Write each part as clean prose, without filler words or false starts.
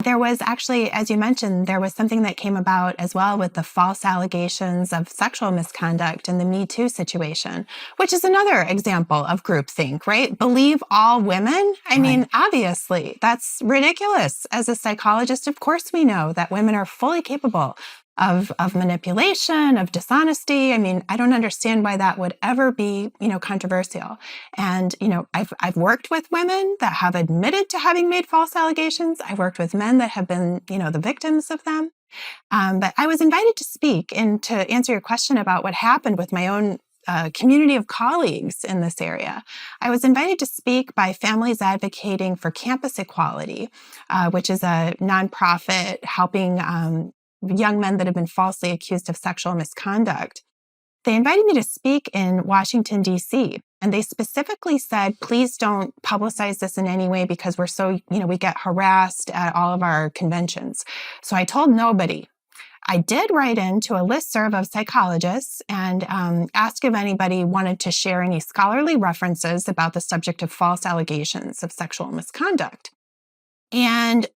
there was actually, as you mentioned, there was something that came about as well with the false allegations of sexual misconduct in the Me Too situation, which is another example of groupthink, right? Believe all women? I mean, obviously, that's ridiculous. As a psychologist, of course, we know that women are fully capable of manipulation, of dishonesty. I mean, I don't understand why that would ever be, controversial. And, I've worked with women that have admitted to having made false allegations. I've worked with men that have been, the victims of them. But I was invited to speak and to answer your question about what happened with my own community of colleagues in this area. I was invited to speak by Families Advocating for Campus Equality, which is a nonprofit helping young men that have been falsely accused of sexual misconduct. They invited me to speak in Washington, D.C., and they specifically said, please don't publicize this in any way because we're so, we get harassed at all of our conventions. So I told nobody. I did write into a listserv of psychologists and ask if anybody wanted to share any scholarly references about the subject of false allegations of sexual misconduct. And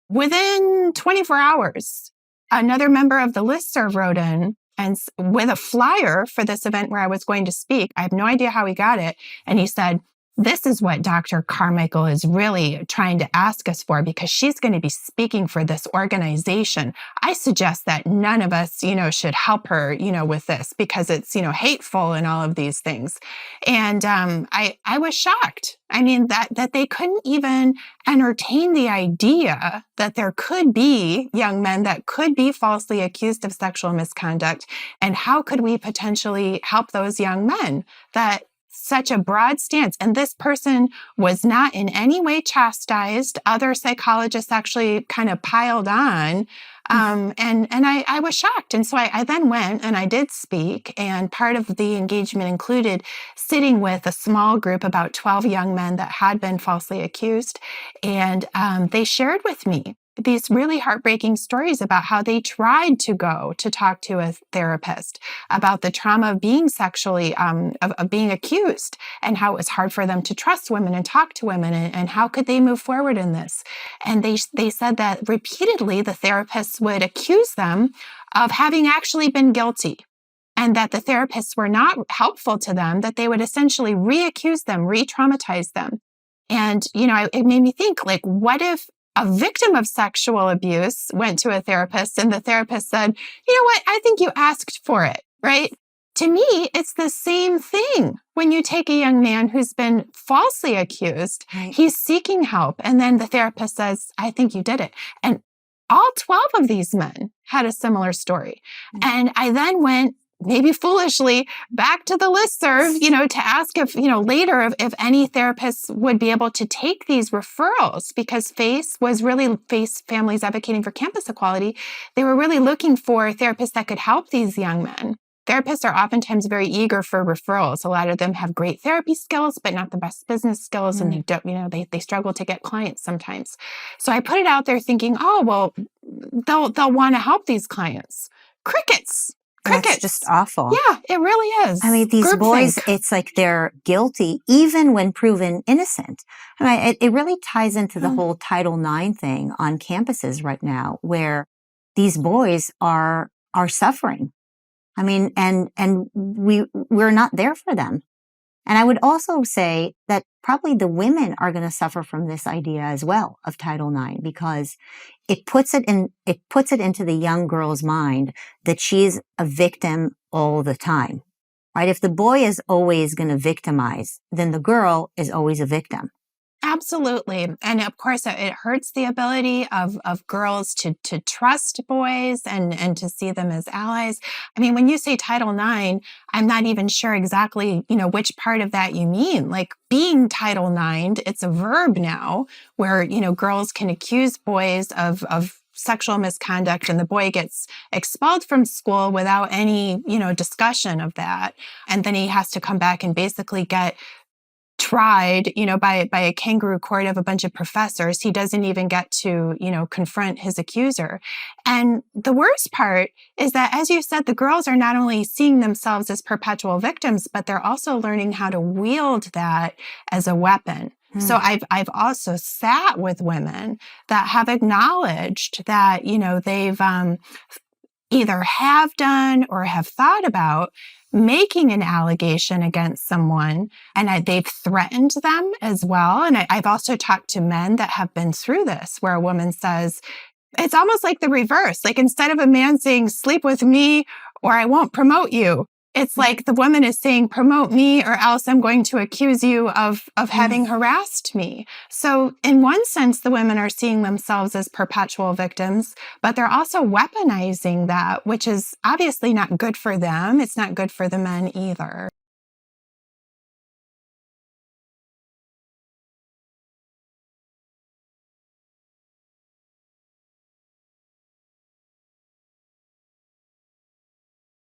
within 24 hours, another member of the listserv wrote in and with a flyer for this event where I was going to speak. I have no idea how he got it. And he said, this is what Dr. Carmichael is really trying to ask us for because she's going to be speaking for this organization. I suggest that none of us, should help her, with this because it's, hateful and all of these things. And I was shocked. I mean, that they couldn't even entertain the idea that there could be young men that could be falsely accused of sexual misconduct. And how could we potentially help those young men that such a broad stance. And this person was not in any way chastised. Other psychologists actually kind of piled on. And I was shocked. And so I then went and I did speak. And part of the engagement included sitting with a small group, about 12 young men that had been falsely accused. And they shared with me these really heartbreaking stories about how they tried to go to talk to a therapist about the trauma of being sexually, of being accused, and how it was hard for them to trust women and talk to women, and how could they move forward in this. And they said that repeatedly the therapists would accuse them of having actually been guilty, and that the therapists were not helpful to them, that they would essentially re-accuse them, re-traumatize them. And, it made me think, like, what if a victim of sexual abuse went to a therapist and the therapist said, you know what, I think you asked for it, right? To me, it's the same thing. When you take a young man who's been falsely accused, he's seeking help. And then the therapist says, I think you did it. And all 12 of these men had a similar story. And I then went, maybe foolishly, back to the listserv, to ask if, later if any therapists would be able to take these referrals, because FACE, Families Advocating for Campus Equality, they were really looking for therapists that could help these young men. Therapists are oftentimes very eager for referrals. A lot of them have great therapy skills, but not the best business skills. And they don't, they struggle to get clients sometimes. So I put it out there thinking, they'll want to help these clients. Crickets. That's just awful. Yeah, it really is. I mean, these boys, it's like they're guilty even when proven innocent. I mean, it really ties into the whole Title IX thing on campuses right now, where these boys are suffering. I mean, and we're not there for them. And I would also say that probably the women are going to suffer from this idea as well of Title IX, because it puts it into the young girl's mind that she's a victim all the time, right? If the boy is always going to victimize, then the girl is always a victim. Absolutely. And of course, it hurts the ability of girls to trust boys and to see them as allies. I mean, when you say Title IX, I'm not even sure exactly, which part of that you mean. Like being Title IX, it's a verb now where, girls can accuse boys of sexual misconduct and the boy gets expelled from school without any, discussion of that. And then he has to come back and basically get tried, by a kangaroo court of a bunch of professors. He doesn't even get to, confront his accuser. And the worst part is that, as you said, the girls are not only seeing themselves as perpetual victims, but they're also learning how to wield that as a weapon. So I've also sat with women that have acknowledged that, they've either have done or have thought about making an allegation against someone, and they've threatened them as well. And I've also talked to men that have been through this, where a woman says, it's almost like the reverse. Like, instead of a man saying, sleep with me or I won't promote you, it's like the woman is saying, promote me or else I'm going to accuse you of having harassed me. So in one sense, the women are seeing themselves as perpetual victims, but they're also weaponizing that, which is obviously not good for them. It's not good for the men either.